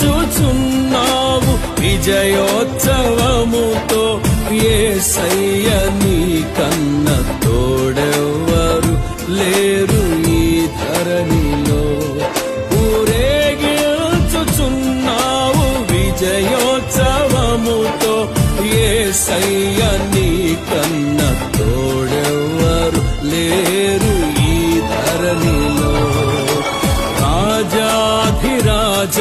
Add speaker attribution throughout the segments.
Speaker 1: ఊరేగించుచున్నావు విజయోత్సవముతో యేసయ్య నీ కన్న తోడెవ్వరు లేరు ఈ ధరణిలో. ఊరేగించుచున్నావు విజయోత్సవముతో యేసయ్య నీ కన్న తోడెవ్వరు లేరు ఈ ధరణిలో. రాజాధిరాజ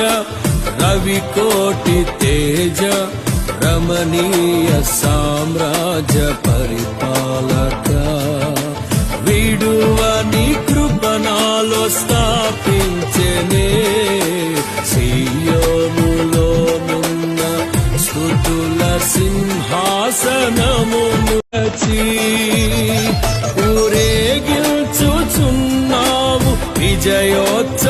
Speaker 1: రవికోటి తేజ రమణీయ సామ్రాజ్య పరిపాలక విడువని కృపణాలో స్థాపించెనే. సియోనులో నున్న స్తుతుల సింహాసనమును ఊరేగించుచున్నావు విజయోత్సవముతో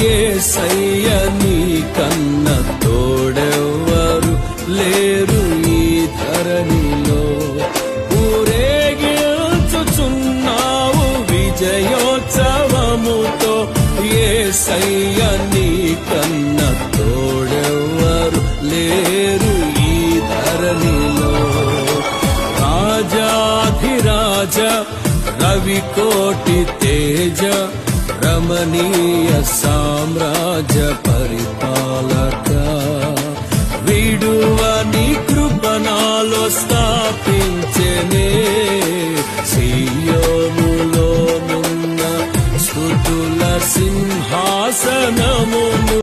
Speaker 1: యేసయ్య నీ కన్న తోడెవ్వరు లేరు ఈ ధరణిలో. ఊరేగించుచున్నావు విజయోత్సవముతో యేసయ్య నీ కన్న తోడెవ్వరు లేరు ఈ ధరణిలో. రాజాధిరాజ రవికోటి తేజ రమణీయ సామ్రాజ్య పరిపాలక విడువని కృపణాలో స్థాపించెనే. సియోనులో నున్న స్తుతుల సింహాసనమును